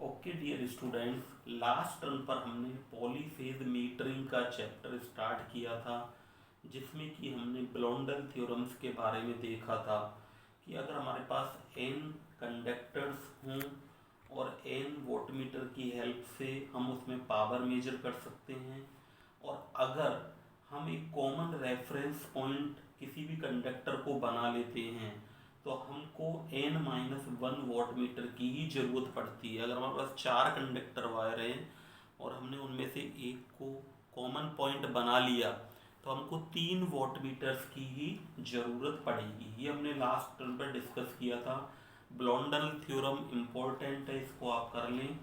Okay dear students, last term पर हमने polyphase metering का चैप्टर स्टार्ट किया था, जिसमें कि हमने ब्लोंडल थ्योरम्स के बारे में देखा था कि अगर हमारे पास n कंडक्टर्स हों और n वोटमीटर की हेल्प से हम उसमें पावर मेजर कर सकते हैं, और अगर हम एक कॉमन रेफरेंस पॉइंट किसी भी कंडक्टर को बना लेते हैं तो हमको n-1 वॉटमीटर की ही ज़रूरत पड़ती है। अगर हमारे पास 4 कंडक्टर वायर हैं और हमने उनमें से एक को कॉमन पॉइंट बना लिया तो हमको 3 वॉटमीटर्स की ही ज़रूरत पड़ेगी। ये हमने लास्ट टर्म पर डिस्कस किया था। ब्लोंडल थ्योरम इम्पोर्टेंट है, इसको आप कर लें।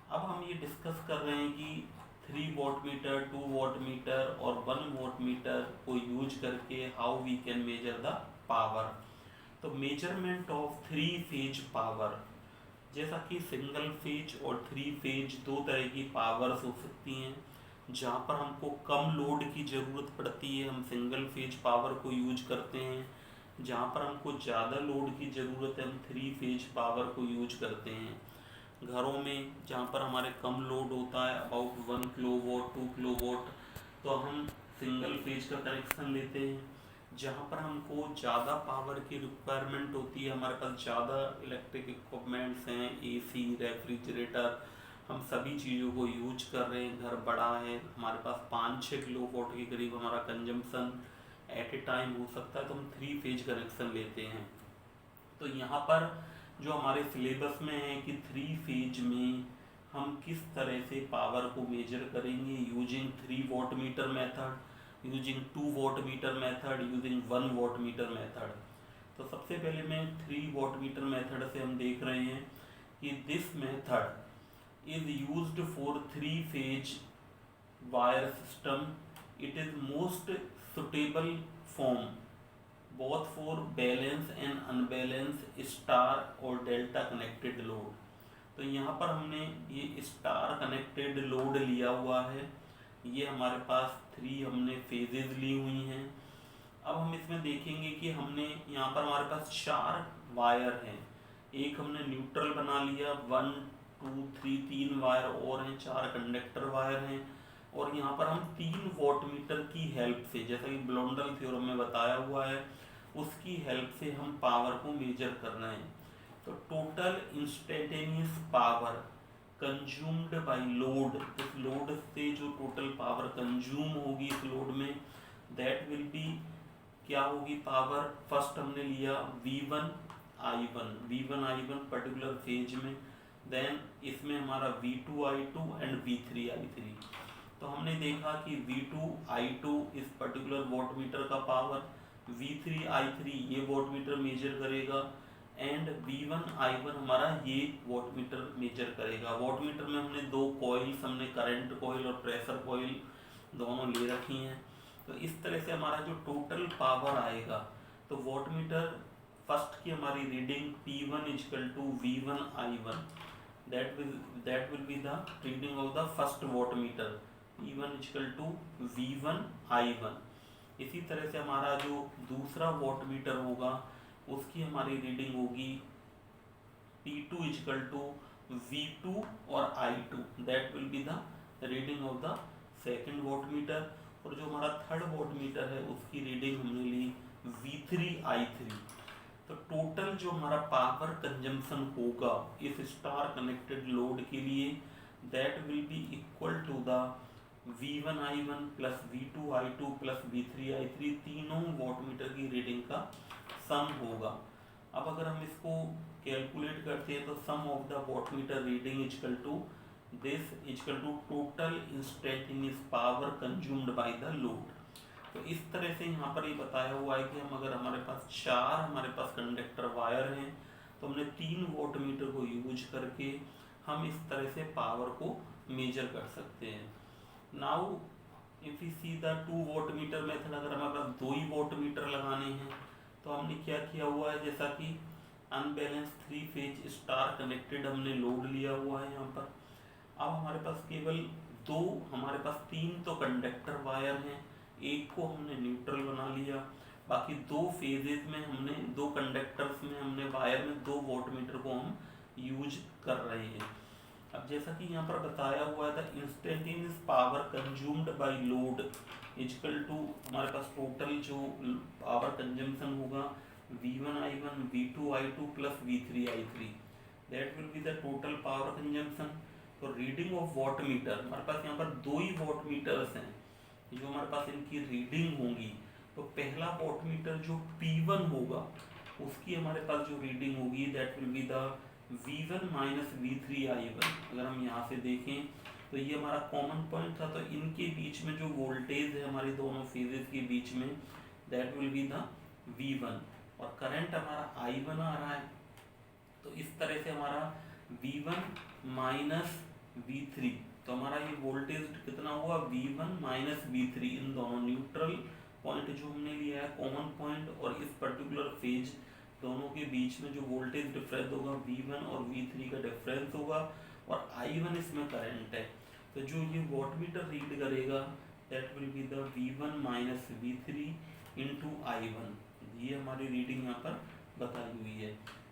अब हम ये डिस्कस कर रहे हैं कि 3 वॉट मीटर, 2 वॉट मीटर और 1 वॉट मीटर को यूज करके how we can measure the power. तो मेजरमेंट ऑफ 3 फेज पावर, जैसा कि सिंगल फेज और 3 फेज दो तरह की पावर्स हो सकती हैं। जहाँ पर हमको कम लोड की ज़रूरत पड़ती है हम सिंगल फेज पावर को यूज करते हैं, जहाँ पर हमको ज़्यादा लोड की ज़रूरत है हम 3 फेज पावर को यूज करते हैं। घरों में जहाँ पर हमारे कम लोड होता है अबाउट 1 किलोवाट 2 किलोवाट, तो हम सिंगल फेज का कनेक्शन लेते हैं। जहाँ पर हमको ज़्यादा पावर की रिक्वायरमेंट होती है, हमारे पास ज़्यादा इलेक्ट्रिक इक्विपमेंट्स हैं, एसी, रेफ्रिजरेटर, हम सभी चीज़ों को यूज कर रहे हैं, घर बड़ा है, हमारे पास 5-6 किलोवाट के करीब हमारा कंजम्पशन एट ए टाइम हो सकता है, तो हम 3 फेज कनेक्शन लेते हैं। तो यहाँ पर जो हमारे सिलेबस में है कि 3 फेज में हम किस तरह से पावर को मेजर करेंगे using 3 watt meter method, using 2 watt meter method, using 1 watt meter method. तो सबसे पहले मैं 3 वॉट मीटर मेथड से हम देख रहे हैं कि this method is used for 3 phase wire system. It is most suitable form both for balance and unbalance star और डेल्टा कनेक्टेड लोड। तो यहाँ पर हमने ये स्टार कनेक्टेड लोड लिया हुआ है, ये हमारे पास 3 हमने फेजेज ली हुई हैं। अब हम इसमें देखेंगे कि हमने यहाँ पर हमारे पास 4 वायर हैं, एक हमने न्यूट्रल बना लिया, 1 2 3 3 वायर और हैं, 4 कंडक्टर वायर हैं, और यहाँ पर हम 3 वॉट मीटर की हेल्प से, जैसा कि ब्लोंडल थ्योरम में बताया हुआ है, उसकी हेल्प से हम पावर को मेजर कर रहे हैं। तो total instantaneous power consumed by load, इस लोड से जो टोटल पावर कंज्यूम होगी इस लोड में, दैट विल बी, क्या होगी पावर, फर्स्ट हमने लिया V1 I1 पर्टिकुलर फेज में, देन इसमें हमारा V2 I2 and V3 I3। तो हमने देखा कि V2 I2 इस पर्टिकुलर वॉट मीटर का पावर, V3 I3 ये वॉट मीटर मेजर करेगा, एंड V1 I1 हमारा ये वॉट मीटर मेजर करेगा। वॉट मीटर में हमने 2 कॉइल्स, हमने करंट कॉइल और प्रेशर कॉइल दोनों ले रखी हैं। तो इस तरह से हमारा जो टोटल पावर आएगा, तो वॉट मीटर फर्स्ट की हमारी reading P1 = V1 I1, that will be the reading of the first watt meter, P1 = V1 I1। इसी तरह से हमारा जो दूसरा वॉट मीटर होगा उसकी हमारी रीडिंग होगी P2 = V2 और I2, that will be the reading of the second what meter. और जो हमारा थर्ड वॉट मीटर है उसकी रीडिंग हमने ली V3 I3। तो टोटल जो हमारा पावर कंजम्पशन होगा इस स्टार कनेक्टेड लोड के लिए, that will be equal to the V1 I1 plus V2 I2 plus V3 I3, तीनों वॉट मीटर की रीडिंग का सम होगा। अब अगर हम इसको कैलकुलेट करते हैं तो sum of the watt meter reading is total instantaneous power consumed by the load. तो इस तरह से यहाँ पर ये बताया हुआ है कि हम अगर हमारे पास कंडक्टर वायर हैं तो हमने 3 वॉट मीटर को यूज करके हम इस तरह से पावर को मेजर कर सकते हैं। Now if you see the 2 watt meter method, अगर हमारे पास 2 ही वॉट मीटर लगाने हैं तो हमने क्या किया हुआ है, जैसा कि अनबैलेंस 3 फेज स्टार कनेक्टेड हमने लोड लिया हुआ है यहाँ पर। अब हमारे पास केवल 2, हमारे पास 3 तो कंडक्टर वायर हैं, एक को हमने न्यूट्रल बना लिया, बाकी 2 फेजेस में हमने 2 कंडक्टर्स में हमने वायर में 2 वॉट मीटर को हम यूज कर रहे हैं। अब जैसा कि यहाँ पर बताया हुआ था, instantaneous power consumed by load is equal to, हमारे पास टोटल जो पावर कंजम्पशन होगा V1I1 V2I2 plus V3I3, that will be the total power consumption. तो रीडिंग ऑफ वॉट मीटर, हमारे पास यहाँ पर दो ही वॉट मीटर्स हैं जो हमारे पास इनकी रीडिंग होंगी। तो पहला वॉट मीटर जो P1 होगा उसकी हमारे पास जो रीडिंग होगी that will be the V1 minus V3I1। अगर हम यहाँ से देखें तो ये हमारा कॉमन पॉइंट था, तो इनके बीच में जो वोल्टेज है हमारे दोनों फेजेस के बीच में that will be the V1, और करंट हमारा I1 आ रहा है। तो इस तरह से हमारा V1 माइनस V3, तो हमारा ये वोल्टेज कितना हुआ V1 माइनस V3, इन दोनों न्यूट्रल पॉइंट जो हमने लिया है कॉमन पॉइंट और इस पर्टिकुलर फेज, दोनों के बीच में जो वोल्टेज डिफरेंस होगा V1 और V3 का डिफरेंस होगा, और I1 इसमें करंट है। तो जो ये वॉटमीटर रीड करेगा that will be the V1 minus V3 into I1, ये हमारी रीडिंग यहाँ पर बताई हुई है।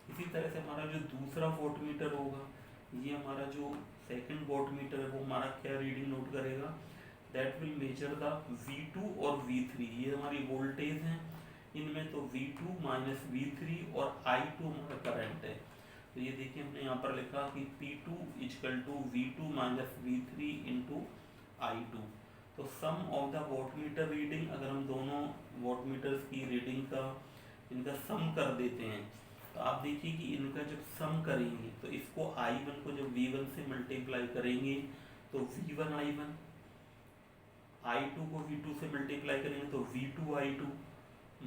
इसी तरह से हमारा जो दूसरा वॉटमीटर होगा, ये हमारा जो सेकंड वॉटमीटर है वो हमारा क्या रीडिंग नोट करेगा, that will measure the V2 और V3, ये हमारी वोल्टेज हैं इनमें। तो V2 माइनस V3 और I2 हमारा करंट है। तो ये देखिए हमने यहाँ पर लिखा कि P2 is equal to V2 minus V3 into I2। तो sum of the wattmeter reading, अगर हम दोनों वॉटमीटर्स की रीडिंग का इनका सम कर देते हैं तो आप देखिए कि इनका जब सम करेंगे तो इसको I1 को जब V1 से मल्टीप्लाई करेंगे तो V1I1, I2 को V2 से मल्टीप्लाई करेंगे तो V2I2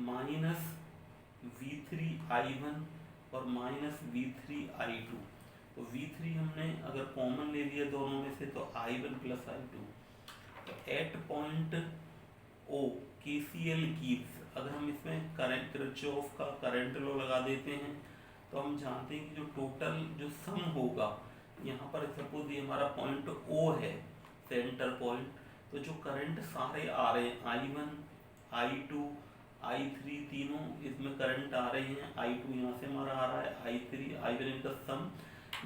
माइनस V3I1 और माइनस V3I2। तो V3 हमने अगर कॉमन ले लिया दोनों में से तो I1 प्लस I2। तो at point O KCL gives, अगर हम इसमें करंट किरचॉफ का करंट लॉ लगा देते हैं तो हम जानते हैं कि जो टोटल जो सम होगा, यहाँ पर सपोज ये हमारा पॉइंट O है सेंटर पॉइंट, तो जो करंट सारे आ रहे हैं I1 I2 I3 तीनों इसमें करंट आ रहे हैं, I2 यहाँ से हमारा आ रहा है, I3 I1, इनका सम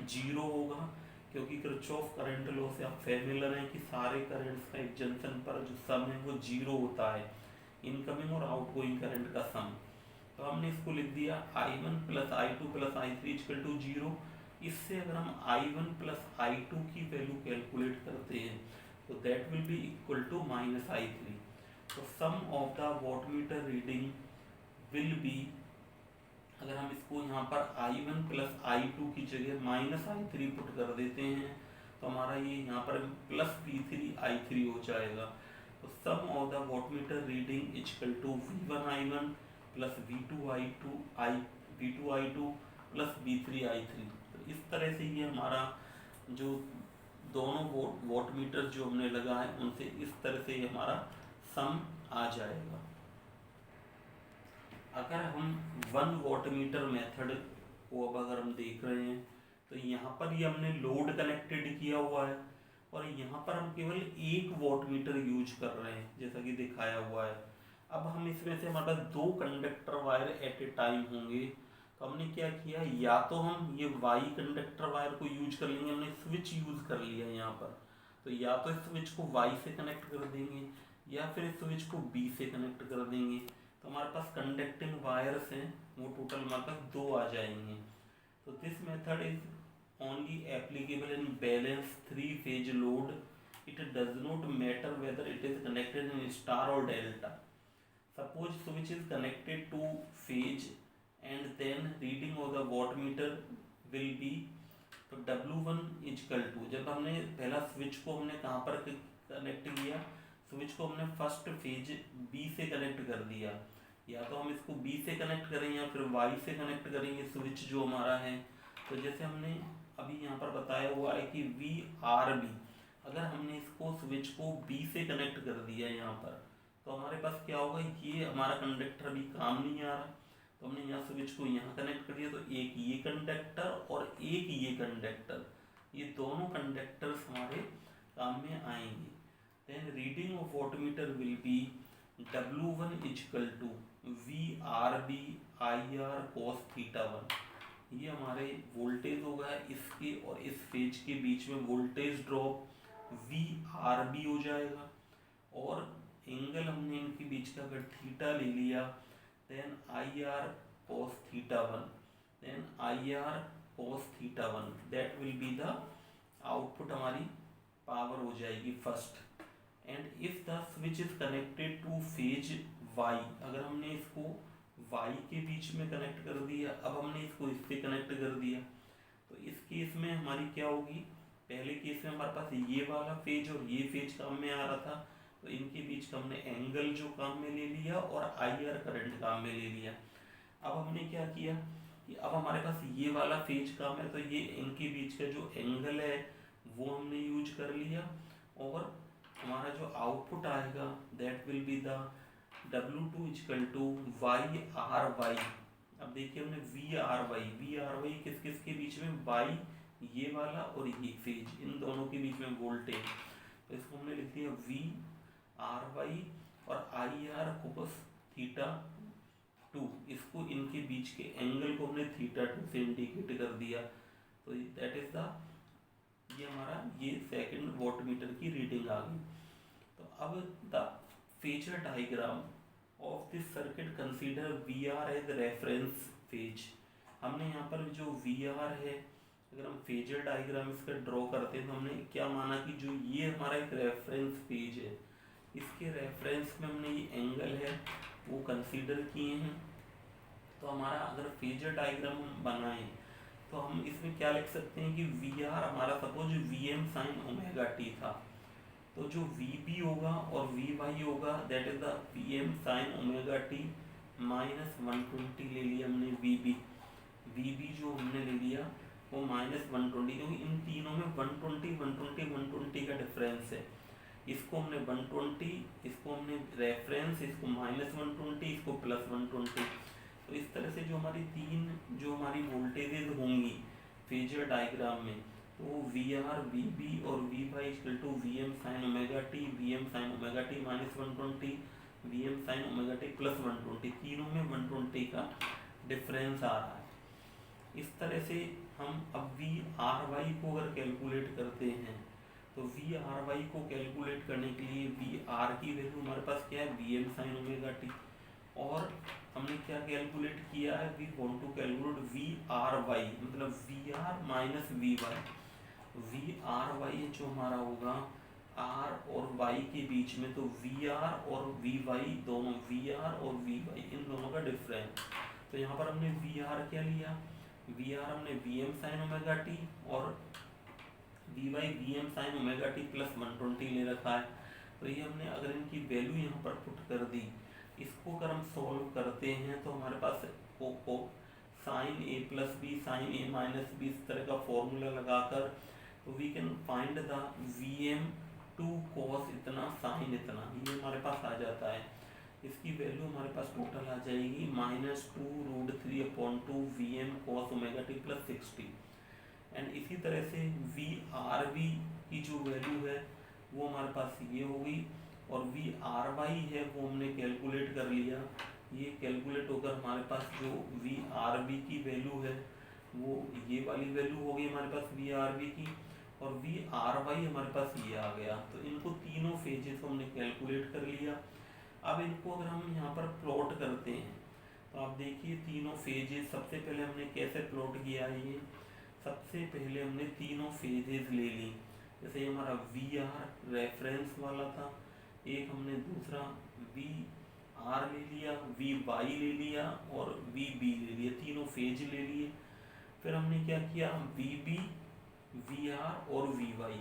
जीरो होगा, क्योंकि किरचॉफ करंट लॉ से आप फैमिलियर हैं कि सारे करंट्स का एक जंक्शन पर जो सम है वो जीरो होता है, इनकमिंग और आउटगोइंग करंट का सम। तो हमने इसको लिख दिया I1 plus I2 plus I3 equal to zero. इससे अगर हम I1 प्लस I2 की वैल्यू कैलकुलेट करते हैं तो that will be equal to minus I3। तो sum of the wattmeter reading will be, अगर हम इसको यहाँ पर I1 प्लस I2 की जगह माइनस I3 पुट कर देते हैं तो हमारा ये यहाँ पर प्लस P3I3 हो जाएगा। तो sum of the wattmeter reading equal to V1I1 plus V2I2 plus V3I3। तो इस तरह से ये हमारा जो दोनों वॉटमीटर जो हमने लगाए उनसे इस तरह से ये हमारा सम आ जाएगा। अगर हम वन वॉटमीटर मेथड को अब अगर हम देख रहे हैं तो यहाँ पर ये हमने लोड कनेक्टेड किया हुआ है और यहाँ पर हम केवल एक वॉटमीटर यूज कर रहे हैं जैसा कि दिखाया हुआ है। अब हम इसमें से हमारे पास दो कंडक्टर वायर एट ए टाइम होंगे, तो हमने क्या किया, या तो हम ये वाई कंडक्टर वायर को यूज कर लेंगे, हमने स्विच यूज कर लिया यहाँ पर, तो या तो इस स्विच को वाई से कनेक्ट कर देंगे या फिर इस स्विच को बी से कनेक्ट कर देंगे। तो हमारे पास कंडक्टिंग वायर्स हैं वो टोटल हमारे पास दो आ जाएंगे। तो this method is only applicable in balanced three-phase load. It does not matter whether it is connected in star or delta. Suppose switch is connected to phase and then reading of the wattmeter will be, तो W1 is equal to, जब हमने पहला switch को हमने कहाँ पर connect किया, switch को हमने फर्स्ट फेज B से कनेक्ट कर दिया, या तो हम इसको B से कनेक्ट करेंगे या फिर Y से कनेक्ट करेंगे स्विच जो हमारा है। तो जैसे हमने अभी यहाँ पर बताया हुआ है कि VRB, अगर हमने इसको स्विच को B से कनेक्ट कर दिया यहाँ पर तो हमारे पास क्या होगा, ये हमारा कंडक्टर अभी काम नहीं आ रहा, तो हमने यहाँ स्विच को यहाँ कनेक्ट कर दिया, तो एक ये कंडक्टर और एक ये कंडक्टर, ये दोनों कंडक्टर्स हमारे काम में आएंगे। Then reading of wattmeter will be W1 equal to VRB IR cos θ1। ये हमारे वोल्टेज होगा इसके और इस फेज के बीच में voltage drop V R B हो जाएगा। और एंगल हमने इनके बीच का अगर थीटा ले लिया, then I R cos theta one, then I R cos theta one, that will be the output, हमारी पावर हो जाएगी first. And if the switch is connected to phase Y, अगर हमने इसको वाई के बीच में कनेक्ट कर दिया, अब हमने इसको इससे कनेक्ट कर दिया, तो इस केस में हमारी क्या होगी, पहले केस में हमारे पास ये वाला फेज और ये फेज काम में आ रहा था, तो इनके बीच का हमने एंगल जो काम में ले लिया और आई आर करंट काम में ले लिया। अब हमने क्या किया कि अब हमारे पास ये वाला फेज काम है, तो ये इनके बीच का जो एंगल है वो हमने यूज कर लिया, और हमारा जो आउटपुट आएगा that will be the W2 equal to Y R Y. अब देखिए हमने वी आर वाई किस किस के बीच में, वाई ये वाला और ये फेज, इन दोनों के बीच में वोल्टेज, तो इसको हमने लिख दिया वी आर वाई, और आई आर कोस थीटा टू, इसको इनके बीच के एंगल को हमने थीटा टू से इंडिकेट कर दिया। तो दैट इज द, ये हमारा ये सेकंड वोल्टमीटर की रीडिंग आ गई। तो अब the phasor diagram of this circuit consider V R as reference phase. हमने यहाँ पर जो वी आर है, अगर हम फेजर डायग्राम इसका ड्रॉ करते हैं तो हमने क्या माना कि जो ये हमारा एक रेफरेंस पेज है, इसके रेफरेंस में हमने ये एंगल है वो कंसीडर किए हैं। तो हमारा अगर फेजर डायग्राम हम बनाएं तो हम इसमें क्या लिख सकते हैं कि वी आर हमारा suppose V M sine omega T था, तो जो वी बी होगा और वी वाई होगा that is the V M sine omega T minus 120 ले लिया हमने वी बी जो हमने ले लिया वो माइनस 120, क्योंकि इन तीनों में 120 का डिफरेंस है। इसको हमने 120, इसको हमने रेफरेंस, इसको माइनस 120, इसको प्लस 120। तो इस तरह से जो हमारी तीन जो हमारी वोल्टेजेज होंगी फेजर डायग्राम में, तो वी आर वी बी और V Y equal to V M sine omega T, V M sine omega T minus 120, V M sine omega T plus 120, तीनों में 120 का डिफरेंस आ रहा है। इस तरह से हम अब वी आर वाई को अगर कैलकुलेट करते हैं, तो वी आर वाई को कैलकुलेट करने के लिए वी आर की वैल्यू हमारे पास क्या है, V M sine omega T, और हमने क्या कैलकुलेट किया है, we want to calculate V R Y, मतलब V R minus V Y. V R Y जो हमारा होगा आर और वाई के बीच में, तो वी आर और वी वाई दोनों, वी आर और वी वाई इन दोनों का डिफरेंस। तो यहाँ पर हमने वी आर क्या लिया, वी आर हमने V M sine omega T और V Y V M sine omega T plus 120 ले रखा है। तो ये हमने अगर इनकी वैल्यू यहाँ पर पुट कर दी, इसको अगर हम सॉल्व करते हैं तो हमारे पास cosine A plus B sine A minus B इस तरह का फॉर्मूला लगाकर, तो we can find the V M two cos इतना साइन इतना, ये हमारे पास आ जाता है। इसकी वैल्यू हमारे पास टोटल आ जाएगी -2√3/2 V M cos omega T plus 60। And इसी तरह से वी आर वी की जो वैल्यू है वो हमारे पास ये होगी, और वी आर वाई है वो हमने कैलकुलेट कर लिया। ये कैलकुलेट होकर हमारे पास जो वी आर बी की वैल्यू है वो ये वाली वैल्यू होगी हमारे पास वी आर बी की, और वी आर वाई हमारे पास ये आ गया। तो इनको तीनों फेजेस को हमने कैलकुलेट कर लिया। अब इनको अगर हम यहाँ पर प्लॉट करते हैं तो आप देखिए तीनों फेजेस, सबसे पहले हमने कैसे प्लॉट किया है, ये सबसे पहले हमने तीनों फेजेस ले ली। जैसे हमारा वी आर रेफरेंस वाला था, एक हमने दूसरा वी आर ले लिया, वी वाई ले लिया और वी बी ले लिया, तीनों फेज ले लिए। फिर हमने क्या किया, वी बी वी आर और वी वाई,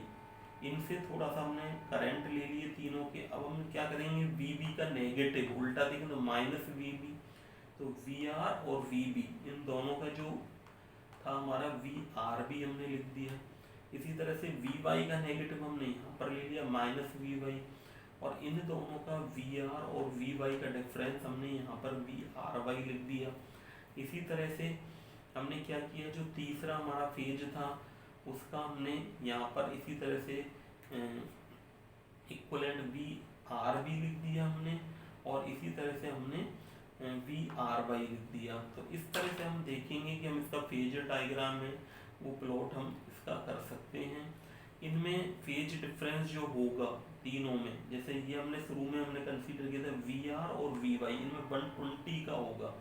इनसे थोड़ा सा हमने करंट ले लिए तीनों के। अब हम क्या करेंगे, वी बी का नेगेटिव उल्टा देखें तो माइनस वी बी, तो वी आर और वी बी इन दोनों का जो था हमारा वी आर बी हमने लिख दिया। इसी तरह से वी वाई का नेगेटिव हमने यहाँ पर ले लिया माइनस वी वाई, और इन दोनों का वी आर और वी वाई का डिफरेंस हमने यहाँ पर वी आर वाई लिख दिया। इसी तरह से हमने क्या किया, जो तीसरा हमारा फेज था उसका हमने यहाँ पर इसी तरह से इक्वलेंट वी आर बी लिख दिया हमने, और इसी तरह से हमने वी आर बाई लिख दिया। तो इस तरह से हम देखेंगे कि हम इसका फेजर डायग्राम में वो प्लॉट हम इसका कर सकते हैं। इनमें फेज डिफरेंस जो होगा तीनों में, जैसे ये हमने शुरू में हमने कंसीडर किया था वी आर और वी वाई, इनमें 120 का होगा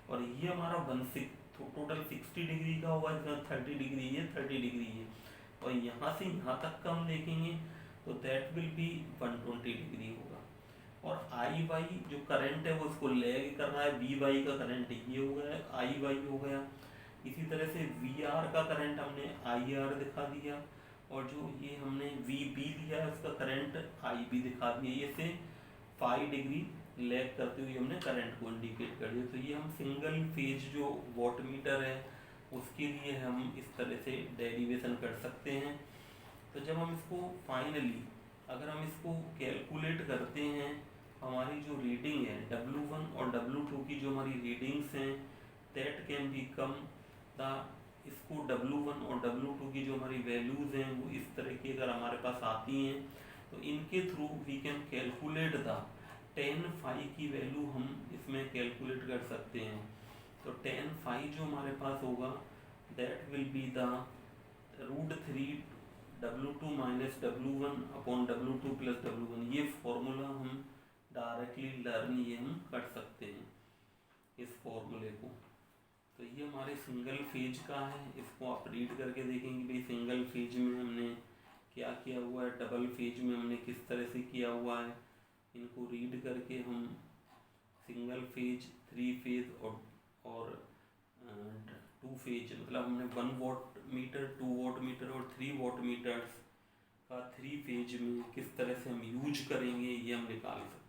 और ये हमारा 16 टोटल 60 डिग्री का होगा, जिसमें 30 डिग्री है 30 डिग्री है, और यहाँ से यहाँ तक का हम देखेंगे तो दैट विल बी 120 डिग्री होगा। और आई वाई जो करंट है वो इसको लैग कर रहा है, वी वाई का करंट ये हो गया, आई वाई हो गया। इसी तरह से वी आर का करंट हमने आई आर दिखा दिया, और जो ये हमने वी बी लिया है उसका करंट आई बी दिखा दिया। ये से 5 डिग्री लैग करते हुए हमने करंट को इंडिकेट कर दिया। तो ये हम सिंगल फेज जो वॉट मीटर है उसके लिए हम इस तरह से डेरिवेशन कर सकते हैं। तो जब हम इसको फाइनली अगर हम इसको कैलकुलेट करते हैं, हमारी जो रीडिंग है W1 और W2 की जो हमारी रीडिंग्स हैं that can be come the, इसको W1 और W2 की जो हमारी वैल्यूज़ हैं वो इस तरह की अगर हमारे पास आती हैं तो इनके through we can calculate the tan phi की वैल्यू हम इसमें कैलकुलेट कर सकते हैं। तो tan phi जो हमारे पास होगा that will be the √3 W2 minus W1 upon W2 plus W1। ये फॉर्मूला हम डायरेक्टली लर्न ये हम कर सकते हैं इस फॉर्मूले को। तो ये हमारे सिंगल फेज का है, इसको आप रीड करके देखेंगे भाई सिंगल फेज में हमने क्या किया हुआ है, डबल फेज में हमने किस तरह से किया हुआ है। इनको रीड करके हम सिंगल फेज, 3 फेज और 2 फेज, मतलब हमने 1 वॉट मीटर, 2 वॉट मीटर और 3 वॉट मीटर्स का 3 फेज में किस तरह से हम यूज करेंगे ये हम निकाल सकते हैं।